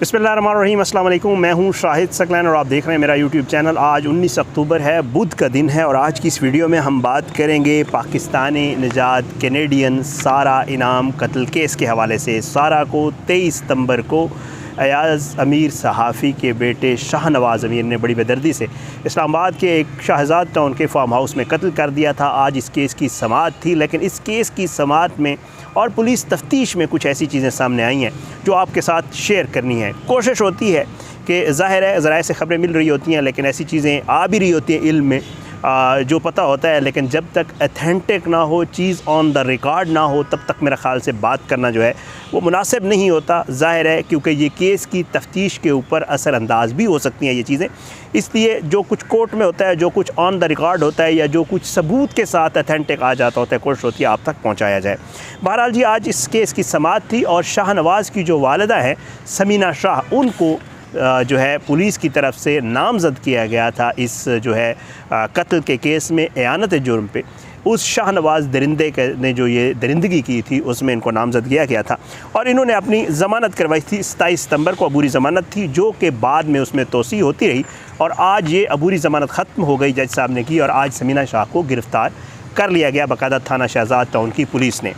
बिस्मिल्लाहिर्रहमानिर्रहीम, अस्सलाम वालेकुम। मैं हूं शाहिद सकलैन और आप देख रहे हैं मेरा यूट्यूब चैनल। आज 19 अक्टूबर है, बुध का दिन है और आज की इस वीडियो में हम बात करेंगे पाकिस्तानी निजात कैनेडियन सारा इनाम कत्ल केस के हवाले से। सारा को 23 सितंबर को अयाज़ अमीर सहाफ़ी के बेटे शाहनवाज़ अमीर ने बड़ी बेदर्दी से इस्लामाबाद के एक शाहज़ाद टाउन के फार्म हाउस में कत्ल कर दिया था। आज इस केस की समाअत थी, लेकिन इस केस की समाअत में और पुलिस तफ्तीश में कुछ ऐसी चीज़ें सामने आई हैं जो आपके साथ शेयर करनी है। कोशिश होती है कि ज़ाहिर है ज़राए से ख़बरें मिल रही होती हैं, लेकिन ऐसी चीज़ें आ भी रही होती हैं इल्म में जो पता होता है, लेकिन जब तक अथेंटिक ना हो, चीज़ ऑन द रिकॉर्ड ना हो, तब तक मेरा ख़्याल से बात करना जो है वो मुनासिब नहीं होता। ज़ाहिर है क्योंकि ये केस की तफ्तीश के ऊपर असरअंदाज भी हो सकती हैं ये चीज़ें, इसलिए जो कुछ कोर्ट में होता है, जो कुछ ऑन द रिकॉर्ड होता है या जो कुछ सबूत के साथ अथेंटिक आ जाता होता है, कोशिश होती है आप तक पहुँचाया जाए। बहरहाल जी, आज इस केस की समाअत थी और शाहनवाज़ की जो वालिदा है समीना शाह, उनको जो है पुलिस की तरफ से नामज़द किया गया था इस जो है कत्ल के केस में एयानत जुर्म पे। उस शाहनवाज़ दरिंदे ने जो ये दरिंदगी की थी उसमें इनको नामज़द किया गया था और इन्होंने अपनी ज़मानत करवाई थी। 27 सितंबर को अबूरी ज़मानत थी, जो कि बाद में उसमें तोसी होती रही और आज ये अबूरी ज़मानत ख़त्म हो गई, जज साहब ने की और आज समीना शाह को गिरफ़्तार कर लिया गया बाकायदा थाना शाहज़ाद टाउन की पुलिस ने।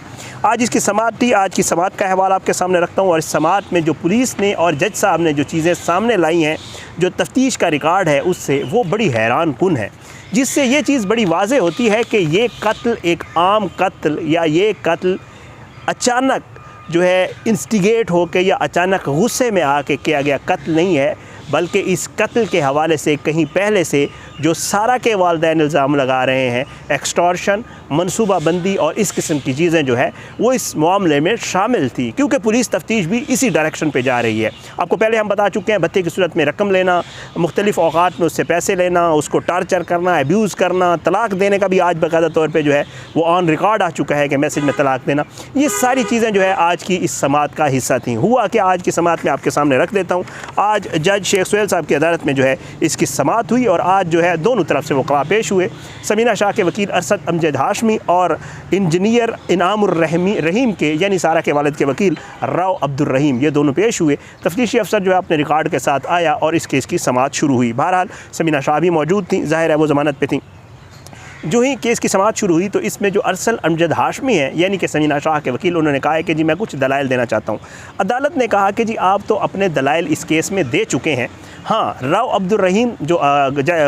आज इसकी समाअत थी, आज की समाअत का अहवाल आपके सामने रखता हूँ और इस समाअत में जो पुलिस ने और जज साहब ने जो चीज़ें सामने लाई हैं, जो तफ्तीश का रिकॉर्ड है उससे, वो बड़ी हैरान कुन है, जिससे ये चीज़ बड़ी वाज़ेह होती है कि ये कत्ल एक आम कत्ल या ये कत्ल अचानक जो है इंस्टिगेट होकर या अचानक गुस्से में आके किया गया कत्ल नहीं है, बल्कि इस कत्ल के हवाले से कहीं पहले से जो सारा के वालिदैन इल्ज़ाम लगा रहे हैं, एक्सटॉर्शन, मनसूबाबंदी और इस किस्म की चीज़ें जो है वो इस मामले में शामिल थी, क्योंकि पुलिस तफ्तीश भी इसी डायरेक्शन पे जा रही है। आपको पहले हम बता चुके हैं, भत्ते की सूरत में रकम लेना, मुख्तलिफ़ औक़ात में उससे पैसे लेना, उसको टार्चर करना, अब्यूज़ करना, तलाक देने का भी आज बाकायदा तौर पर जो है वो ऑन रिकॉर्ड आ चुका है कि मैसेज में तलाक देना, ये सारी चीज़ें जो है आज की इस समाअत का हिस्सा थी। हुआ कि आज की समाअत में आपके सामने रख देता हूँ। आज जज शेख सुहेल साहब की अदालत में जो है इसकी समाअत हुई और आज जो है दोनों तरफ से वक़ा पेश हुए। समीना शाह के वकील अरसद अमजद हाशमी और इंजीनियर इनामुर रहीम के यानी सारा के वालिद के वकील राव अब्दुल रहीम, ये दोनों पेश हुए। तफ्तीशी अफसर जो है अपने रिकॉर्ड के साथ आया और इस केस की समाअत शुरू हुई। बहरहाल समीना शाह भी मौजूद थी, ज़ाहिर है वो ज़मानत पे थी। जो ही केस की समाअत शुरू हुई तो इसमें जो अरसल अमजद हाशमी है यानी कि समीना शाह के वकील, उन्होंने कहा है कि जी मैं कुछ दलाइल देना चाहता हूँ। अदालत ने कहा कि जी आप तो अपने दलाइल इस केस में दे चुके हैं, हाँ राव अब्दुल रहीम जो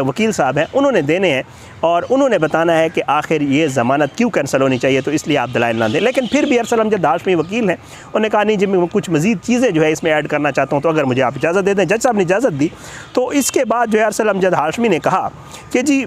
वकील साहब हैं उन्होंने देने हैं और उन्होंने बताना है कि आखिर ये ज़मानत क्यों कैंसिल होनी चाहिए, तो इसलिए आप दलाइल ना दें। लेकिन फिर भी अरसल अमजद हाशमी वकील हैं, उन्होंने कहा नहीं जी मैं कुछ मज़ीद चीज़ें जो है इसमें ऐड करना चाहता हूँ, तो अगर मुझे आप इजाज़त दे दें। जज साहब ने इजाज़त दी। तो इसके बाद जो है अरसल अमजद हाशमी ने कहा कि जी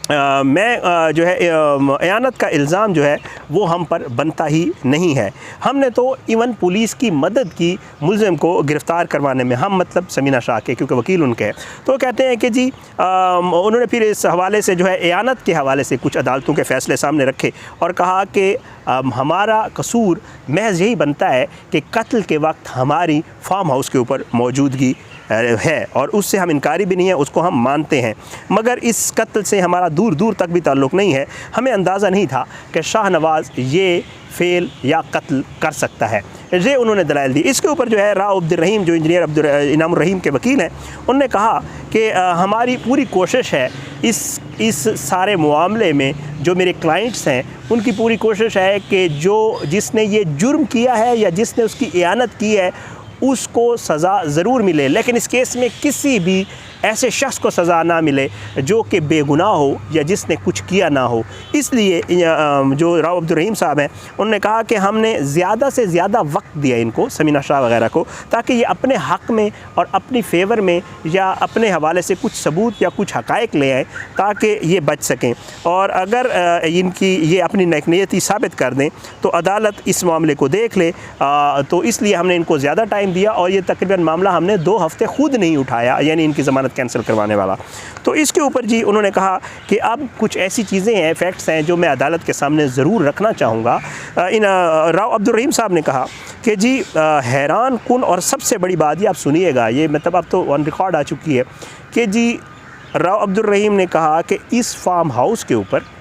मैं जो है एयानत का इल्ज़ाम जो है वो हम पर बनता ही नहीं है। हमने तो इवन पुलिस की मदद की मुल्ज़िम को गिरफ़्तार करवाने में, हम मतलब समीना शाह के, क्योंकि वकील उनके हैं। तो कहते हैं कि जी उन्होंने फिर इस हवाले से जो है एयानत के हवाले से कुछ अदालतों के फ़ैसले सामने रखे और कहा कि हमारा कसूर महज यही बनता है कि कत्ल के वक्त हमारी फार्म हाउस के ऊपर मौजूदगी है और उससे हम इनकारी भी नहीं है, उसको हम मानते हैं, मगर इस कत्ल से हमारा दूर दूर तक भी ताल्लुक़ नहीं है। हमें अंदाज़ा नहीं था कि शाहनवाज़ ये फ़ेल या कत्ल कर सकता है। ये उन्होंने दलाइल दी। इसके ऊपर जो है राव अब्दुल रहीम जो इंजीनियर इनामुर रहीम के वकील हैं, उन्होंने कहा कि हमारी पूरी कोशिश है इस सारे मामले में जो मेरे क्लाइंट्स हैं उनकी पूरी कोशिश है कि जिसने ये जुर्म किया है या जिसने उसकी एयानत की है उसको सज़ा ज़रूर मिले, लेकिन इस केस में किसी भी ऐसे शख्स को सज़ा ना मिले जो कि बेगुनाह हो या जिसने कुछ किया ना हो। इसलिए जो राव अब्दुल रहीम साहब हैं उन्होंने कहा कि हमने ज़्यादा से ज़्यादा वक्त दिया इनको, समीना शाह वगैरह को, ताकि ये अपने हक़ में और अपनी फ़ेवर में या अपने हवाले से कुछ सबूत या कुछ हक़ाइक़ ले आएँ ताकि ये बच सकें। और अगर इनकी ये अपनी नेकनियती साबित कर दें तो अदालत इस मामले को देख ले, तो इसलिए हमने इनको ज़्यादा टाइम दिया और ये तकरीबन मामला हमने 2 हफ़्ते खुद नहीं उठाया, यानी इनकी ज़मानत कैंसिल करवाने वाला। तो इसके ऊपर जी उन्होंने कहा कि अब कुछ ऐसी चीज़ें हैं, फैक्ट्स हैं जो मैं अदालत के सामने ज़रूर रखना चाहूँगा। राव अब्दुल रहीम साहब ने कहा कि जी हैरान कुन और सबसे बड़ी बात ये आप सुनिएगा, ये मतलब अब तो ऑन रिकॉर्ड आ चुकी है कि जी राव अब्दुल रहीम ने कहा कि इस फार्म हाउस के ऊपर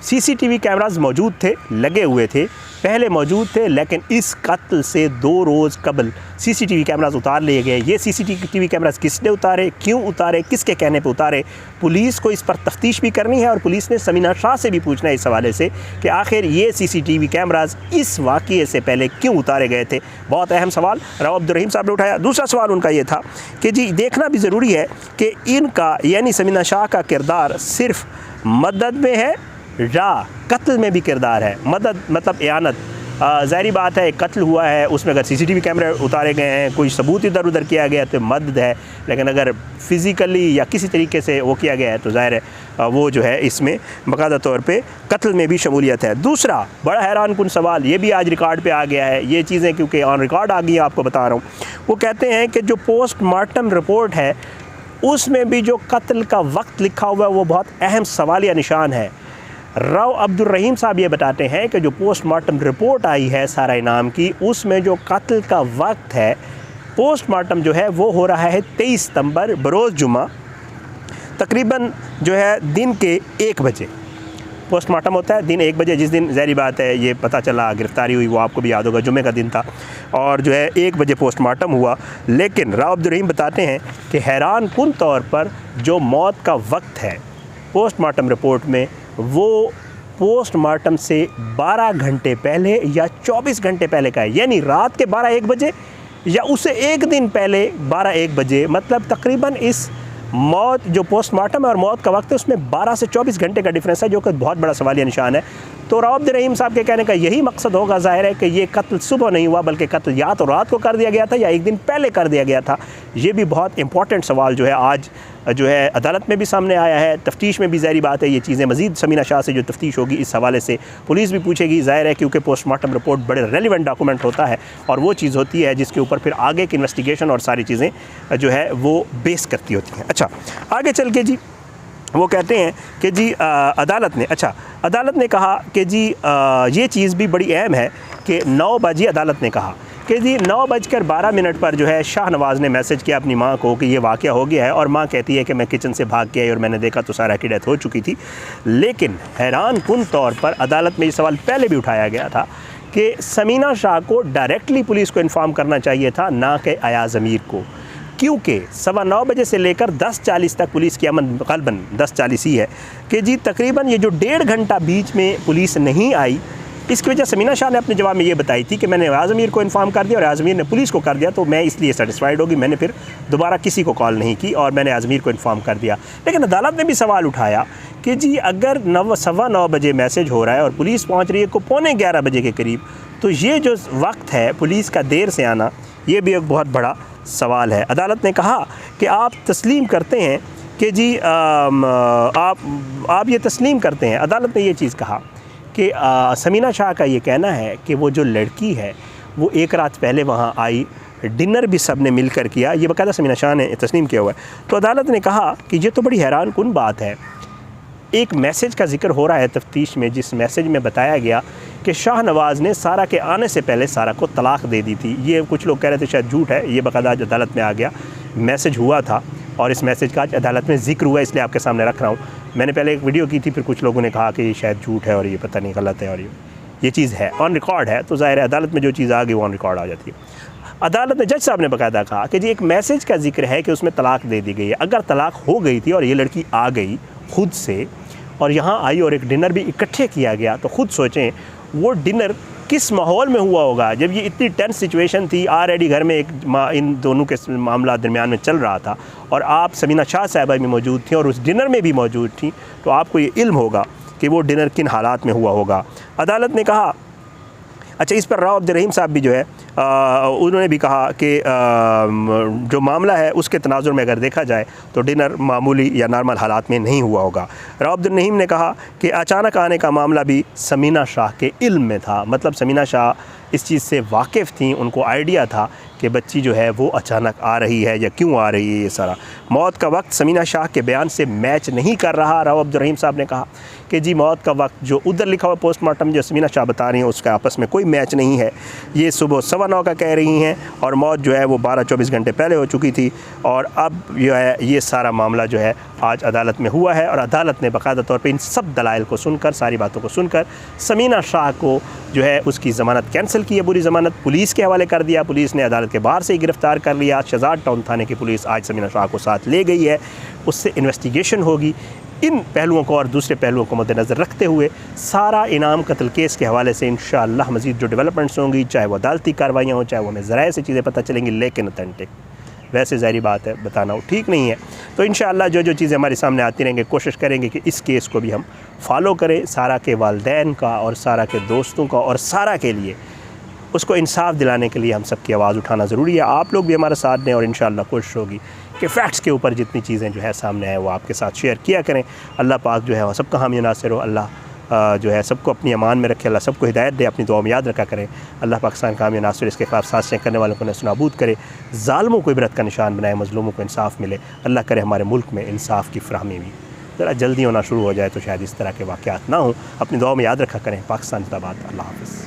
CCTV कैमरास मौजूद थे, लगे हुए थे, पहले मौजूद थे, लेकिन इस कत्ल से 2 रोज़ कबल सीसीटीवी कैमरास उतार लिए गए। ये सीसीटीवी कैमरास किसने उतारे, क्यों उतारे, किसके कहने पे उतारे, पुलिस को इस पर तफ्तीश भी करनी है और पुलिस ने समीना शाह से भी पूछना है इस हवाले से कि आखिर ये सीसीटीवी कैमरास इस वाक़ये से पहले क्यों उतारे गए थे। बहुत अहम सवाल राव अब्दुल रहीम साहब ने उठाया। दूसरा सवाल उनका ये था कि जी देखना भी ज़रूरी है कि इनका यानी समीना शाह का किरदार सिर्फ मदद में है या कत्ल में भी किरदार है। मदद मतलब एआनत, ज़ाहिरी बात है, एक कत्ल हुआ है, उसमें अगर सीसीटीवी कैमरे उतारे गए हैं, कोई सबूत इधर उधर किया गया तो मदद है, लेकिन अगर फ़िज़िकली या किसी तरीके से वो किया गया है तो ज़ाहिर है वो जो है इसमें बाकायदा तौर पे कत्ल में भी शमूलियत है। दूसरा बड़ा हैरान कुन सवाल, ये भी आज रिकॉर्ड पे आ गया है, ये चीज़ें क्योंकि ऑन रिकॉर्ड आ गई हैं, आपको बता रहा हूँ। वो कहते हैं कि जो पोस्टमार्टम रिपोर्ट है उसमें भी जो कत्ल का वक्त लिखा हुआ है वो बहुत अहम सवालिया निशान है। राव अब्दुल रहीम साहब ये बताते हैं कि जो पोस्टमार्टम रिपोर्ट आई है सारा इनाम की, उसमें जो कत्ल का वक्त है, पोस्टमार्टम जो है वो हो रहा है 23 सितंबर बरोज़ जुमा, तकरीबन जो है दिन के 1 बजे पोस्टमार्टम होता है, दिन 1 बजे। जिस दिन ज़ाहिर बात है ये पता चला गिरफ़्तारी हुई वो आपको भी याद होगा, जुमे का दिन था, और जो है 1 बजे पोस्टमार्टम हुआ। लेकिन राव अब्दुल रहीम बताते हैं कि हैरान कुन तौर पर जो मौत का वक्त है पोस्टमार्टम रिपोर्ट में, वो पोस्टमार्टम से 12 घंटे पहले या 24 घंटे पहले का है, यानी रात के 12-1 बजे या उससे एक दिन पहले 12-1 बजे। मतलब तकरीबन इस मौत जो पोस्टमार्टम है और मौत का वक्त है उसमें 12 से 24 घंटे का डिफरेंस है, जो कि बहुत बड़ा सवालिया निशान है। तो राव अब्दुल रहीम साहब के कहने का यही मकसद होगा ज़ाहिर है कि ये कत्ल सुबह नहीं हुआ, बल्कि कत्ल या तो रात को कर दिया गया था या एक दिन पहले कर दिया गया था। ये भी बहुत इंपॉर्टेंट सवाल जो है आज जो है अदालत में भी सामने आया है, तफ्तीश में भी ज़ाहिर बात है ये चीज़ें मज़ीद समीना शाह से जो तफ्तीश होगी इस हवाले से पुलिस भी पूछेगी, ज़ाहिर है, क्योंकि पोस्टमार्टम रिपोर्ट बड़े रेलिवेंट डॉक्यूमेंट होता है और वो चीज़ होती है जिसके ऊपर फिर आगे की इन्वेस्टिगेशन और सारी चीज़ें जो है वो बेस करती होती हैं। अच्छा, आगे चल के जी वो कहते हैं कि जी अदालत ने कहा कि जी ये चीज़ भी बड़ी अहम है कि 9 बजे अदालत ने कहा कि जी 9:12 पर जो है शाहनवाज़ ने मैसेज किया अपनी माँ को कि ये वाक़या हो गया है, और माँ कहती है कि मैं किचन से भाग के आई और मैंने देखा तो सारा की डेथ हो चुकी थी। लेकिन हैरान कुन तौर पर अदालत में ये सवाल पहले भी उठाया गया था कि समीना शाह को डायरेक्टली पुलिस को इन्फॉर्म करना चाहिए था, ना कि अयाज़ अमीर को, क्योंकि 9:15 बजे से लेकर 10:40 तक पुलिस की अमन ग़ालिबन 10:40 ही है कि जी तकरीबन ये जो 1.5 घंटा बीच में पुलिस नहीं आई, इसकी वजह समीना शाह ने अपने जवाब में ये बताई थी कि मैंने अयाज़ अमीर को इन्फॉर्म कर दिया और अयाज़ अमीर ने पुलिस को कर दिया, तो मैं इसलिए सेटिस्फाइड होगी, मैंने फिर दोबारा किसी को कॉल नहीं की और मैंने अयाज़ अमीर को इन्फॉर्म कर दिया। लेकिन अदालत ने भी सवाल उठाया कि जी अगर 9:15 बजे मैसेज हो रहा है और पुलिस पहुँच रही है को 11:15 बजे के करीब, तो ये जो वक्त है पुलिस का देर से आना, ये भी एक बहुत बड़ा सवाल है। अदालत ने कहा कि आप तस्लीम करते हैं कि जी आप ये तस्लीम करते हैं, अदालत ने ये चीज़ कहा कि समीना शाह का ये कहना है कि वो जो लड़की है वो एक रात पहले वहाँ आई, डिनर भी सब ने मिलकर किया, ये बाकायदा समीना शाह ने तस्लीम किया हुआ है। तो अदालत ने कहा कि ये तो बड़ी हैरान कुन बात है, एक मैसेज का जिक्र हो रहा है तफ्तीश में, जिस मैसेज में बताया गया कि शाहनवाज़ ने सारा के आने से पहले सारा को तलाक दे दी थी। ये कुछ लोग कह रहे थे शायद झूठ है, ये बाकायदा आज अदालत में आ गया, मैसेज हुआ था और इस मैसेज का आज अदालत में जिक्र हुआ, इसलिए आपके सामने रख रहा हूँ। मैंने पहले एक वीडियो की थी, फिर कुछ लोगों ने कहा कि ये शायद झूठ है और ये पता नहीं गलत है, और ये चीज़ है ऑन रिकॉर्ड है, तो ज़ाहिर है अदालत में जो चीज़ आ गई वो ऑन रिकॉर्ड आ जाती है। अदालत ने जज साहब ने बाकायदा कहा कि जी एक मैसेज का जिक्र है कि उसमें तलाक दे दी गई है। अगर तलाक हो गई थी और ये लड़की आ गई खुद से और यहाँ आई और एक डिनर भी इकट्ठे किया गया, तो ख़ुद सोचें वो डिनर किस माहौल में हुआ होगा, जब ये इतनी टेंस सिचुएशन थी, ऑलरेडी घर में एक इन दोनों के मामला दरमियान में चल रहा था और आप समीना शाह साहिबा भी मौजूद थी और उस डिनर में भी मौजूद थी, तो आपको ये इल्म होगा कि वो डिनर किन हालात में हुआ होगा। अदालत ने कहा, अच्छा इस पर राव अब्दुल रहीम साहब भी जो है उन्होंने भी कहा कि जो मामला है उसके तनाजुर में अगर देखा जाए तो डिनर मामूली या नॉर्मल हालात में नहीं हुआ होगा। राव अब्दुल रहीम ने कहा कि अचानक आने का मामला भी समीना शाह के इल्म में था, मतलब समीना शाह इस चीज़ से वाकिफ़ थी, उनको आइडिया था कि बच्ची जो है वो अचानक आ रही है या क्यों आ रही है। ये सारा मौत का वक्त समीना शाह के बयान से मैच नहीं कर रहा। राव अब्दुल रहीम साहब ने कहा कि जी मौत का वक्त जो उधर लिखा हुआ पोस्टमार्टम जो समीना शाह बता रही हैं उसका आपस में कोई मैच नहीं है। ये सुबह सवा 9 का कह रही हैं और मौत जो है वो 12-24 घंटे पहले हो चुकी थी। और अब जो है ये सारा मामला जो है आज अदालत में हुआ है और अदालत ने बाकायदा तौर पे इन सब दलाइल को सुनकर, सारी बातों को सुनकर समीना शाह को जो है उसकी ज़मानत कैंसिल की है, बुरी ज़मानत पुलिस के हवाले कर दिया। पुलिस ने अदालत के बाहर से ही गिरफ़्तार कर लिया। शहजाद टाउन थाने की पुलिस आज समीना शाह को साथ ले गई है, उससे इन्वेस्टिगेशन होगी। इन पहलुओं को और दूसरे पहलुओं को मद्देनज़र रखते हुए सारा इनाम कत्ल केस के हवाले से इंशाअल्लाह मज़ीद जो डेवलपमेंट्स होंगी, चाहे वो अदालती कार्रवाइयाँ हों, चाहे वो हमें ज़राए से चीज़ें पता चलेंगी, लेकिन ऑथेंटिक, वैसे ज़ाहिर बात है बताना वो ठीक नहीं है। तो इंशाअल्लाह जो जो चीज़ें हमारे सामने आती रहेंगे, कोशिश करेंगे कि इस केस को भी हम फॉलो करें। सारा के वालिदैन का और सारा के दोस्तों का और सारा के लिए उसको इंसाफ दिलाने के लिए हम सब की आवाज़ उठाना ज़रूरी है। आप लोग भी हमारे साथ दें और इंशाअल्लाह कोशिश होगी कि फ़ैक्ट्स के ऊपर जितनी चीज़ें जो है सामने आए वो आपके साथ शेयर किया करें। अल्लाह पाक जो है वो सबका हामी नासिर हो। अल्लाह जो है सबको अपनी अमान में रखे। अल्लाह सबको हिदायत दे, अपनी दुआ में याद रखा करें। अल्लाह पाकिस्तान का हामी नासिर, इसके खिलाफ साजिशें करने वालों को नस्तानाबूद करे, ज़ालिमों को इबरत का निशान बनाए, मज़लूमों को इंसाफ मिले। अल्लाह करे हमारे मुल्क में इंसाफ की फ़राहमी भी ज़रा जल्दी होना शुरू हो जाए तो शायद इस तरह के वाक़यात ना हों। अपनी दुआ में याद रखा करें। पाकिस्तान जिंदाबाद। अल्लाह हाफ़िज़।